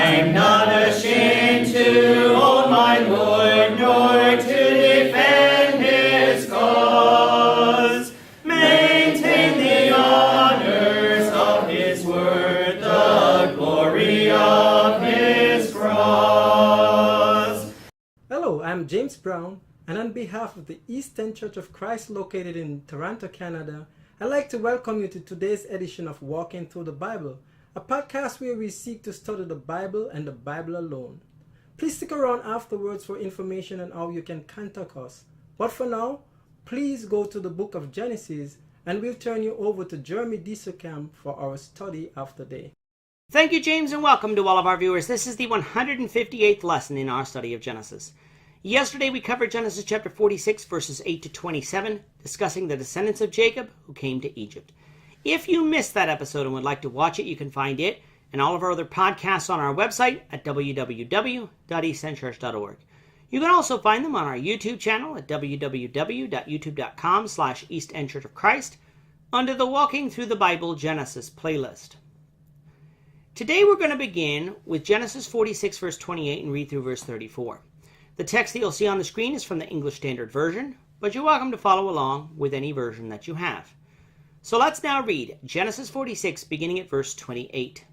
I'm not ashamed to own my Lord, nor to defend his cause. Maintain the honors of his word, the glory of his cross. Hello, I'm James Brown, and on behalf of the Eastern Church of Christ located in Toronto, Canada, I'd like to welcome you to today's edition of Walking Through the Bible, a podcast where we seek to study the Bible and the Bible alone. Please stick around afterwards for information on how you can contact us. But for now, please go to the book of Genesis, and we'll turn you over to Jeremy Disocam for our study of the day. Thank you, James, and welcome to all of our viewers. This is the 158th lesson in our study of Genesis. Yesterday we covered Genesis chapter 46, verses 8 to 27, discussing the descendants of Jacob who came to Egypt. If you missed that episode and would like to watch it, you can find it and all of our other podcasts on our website at www.eastendchurch.org. You can also find them on our YouTube channel at www.youtube.com/EastEndChurchOfChrist under the Walking Through the Bible Genesis playlist. Today we're going to begin with Genesis 46, verse 28 and read through verse 34. The text that you'll see on the screen is from the English Standard Version, but you're welcome to follow along with any version that you have. So let's now read Genesis 46, beginning at verse 28.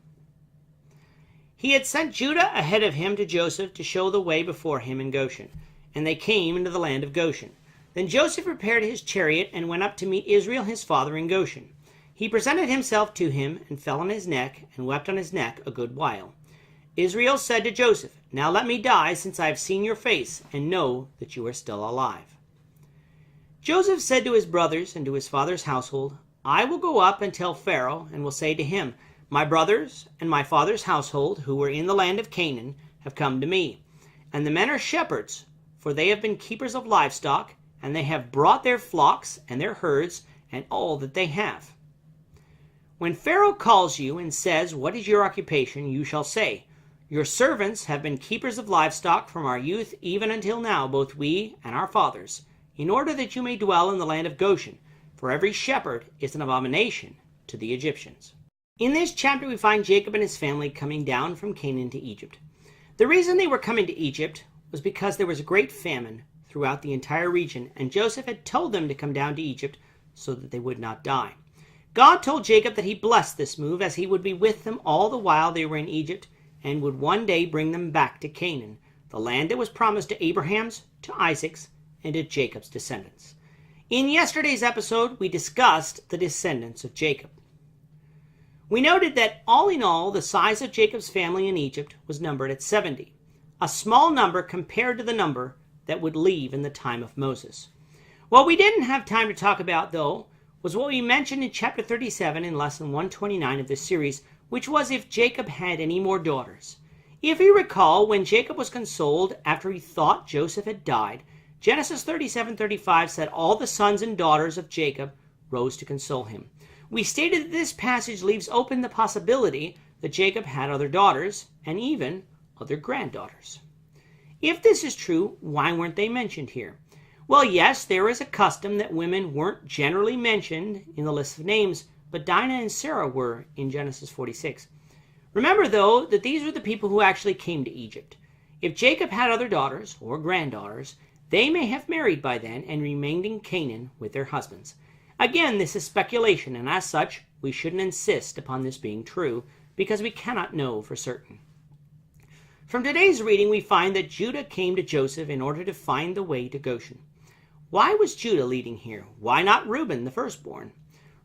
He had sent Judah ahead of him to Joseph to show the way before him in Goshen, and they came into the land of Goshen. Then Joseph prepared his chariot and went up to meet Israel his father in Goshen. He presented himself to him and fell on his neck and wept on his neck a good while. Israel said to Joseph, "Now let me die, since I have seen your face, and know that you are still alive." Joseph said to his brothers and to his father's household, "I will go up and tell Pharaoh, and will say to him, My brothers and my father's household, who were in the land of Canaan, have come to me. And the men are shepherds, for they have been keepers of livestock, and they have brought their flocks and their herds, and all that they have. When Pharaoh calls you and says, What is your occupation? You shall say, Your servants have been keepers of livestock from our youth even until now, both we and our fathers, in order that you may dwell in the land of Goshen, for every shepherd is an abomination to the Egyptians." In this chapter we find Jacob and his family coming down from Canaan to Egypt. The reason they were coming to Egypt was because there was a great famine throughout the entire region, and Joseph had told them to come down to Egypt so that they would not die. God told Jacob that he blessed this move, as he would be with them all the while they were in Egypt, and would one day bring them back to Canaan, the land that was promised to Abraham's, to Isaac's, and to Jacob's descendants. In yesterday's episode, we discussed the descendants of Jacob. We noted that all in all, the size of Jacob's family in Egypt was numbered at 70, a small number compared to the number that would leave in the time of Moses. What we didn't have time to talk about, though, was what we mentioned in chapter 37 in lesson 129 of this series, which was if Jacob had any more daughters. If you recall, when Jacob was consoled after he thought Joseph had died, Genesis 37:35 said all the sons and daughters of Jacob rose to console him. We stated that this passage leaves open the possibility that Jacob had other daughters, and even other granddaughters. If this is true, why weren't they mentioned here? Well, yes, there is a custom that women weren't generally mentioned in the list of names, but Dinah and Sarah were in Genesis 46. Remember, though, that these were the people who actually came to Egypt. If Jacob had other daughters or granddaughters, they may have married by then and remained in Canaan with their husbands. Again, this is speculation, and as such, we shouldn't insist upon this being true, because we cannot know for certain. From today's reading, we find that Judah came to Joseph in order to find the way to Goshen. Why was Judah leading here? Why not Reuben, the firstborn?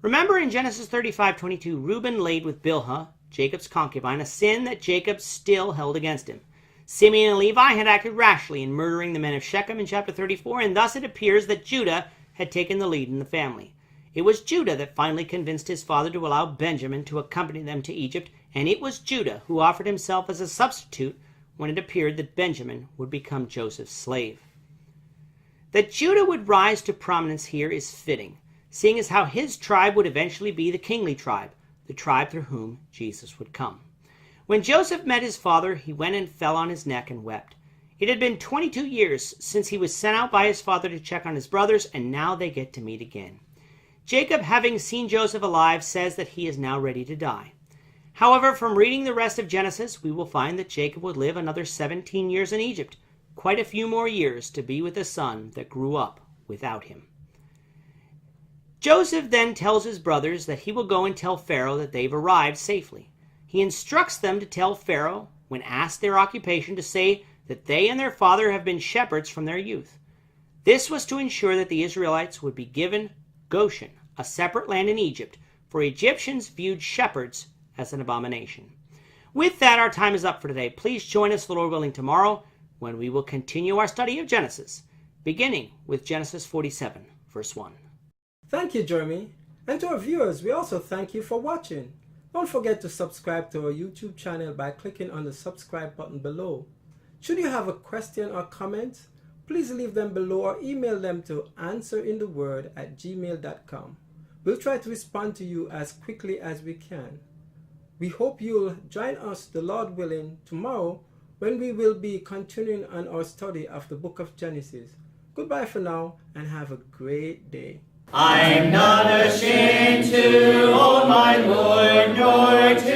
Remember in Genesis 35:22, Reuben laid with Bilhah, Jacob's concubine, a sin that Jacob still held against him. Simeon and Levi had acted rashly in murdering the men of Shechem in chapter 34, and thus it appears that Judah had taken the lead in the family. It was Judah that finally convinced his father to allow Benjamin to accompany them to Egypt, and it was Judah who offered himself as a substitute when it appeared that Benjamin would become Joseph's slave. That Judah would rise to prominence here is fitting, seeing as how his tribe would eventually be the kingly tribe, the tribe through whom Jesus would come. When Joseph met his father, he went and fell on his neck and wept. It had been 22 years since he was sent out by his father to check on his brothers, and now they get to meet again. Jacob, having seen Joseph alive, says that he is now ready to die. However, from reading the rest of Genesis, we will find that Jacob would live another 17 years in Egypt, quite a few more years to be with a son that grew up without him. Joseph then tells his brothers that he will go and tell Pharaoh that they've arrived safely. He instructs them to tell Pharaoh, when asked their occupation, to say that they and their father have been shepherds from their youth. This was to ensure that the Israelites would be given Goshen, a separate land in Egypt, for Egyptians viewed shepherds as an abomination. With that, our time is up for today. Please join us, Lord willing, tomorrow when we will continue our study of Genesis, beginning with Genesis 47, verse 1. Thank you, Jeremy. And to our viewers, we also thank you for watching. Don't forget to subscribe to our YouTube channel by clicking on the subscribe button below. Should you have a question or comment, please leave them below or email them to answerintheword@gmail.com. We'll try to respond to you as quickly as we can. We hope you'll join us, the Lord willing, tomorrow when we will be continuing on our study of the book of Genesis. Goodbye for now and have a great day. I'm not ashamed to own my Lord, nor to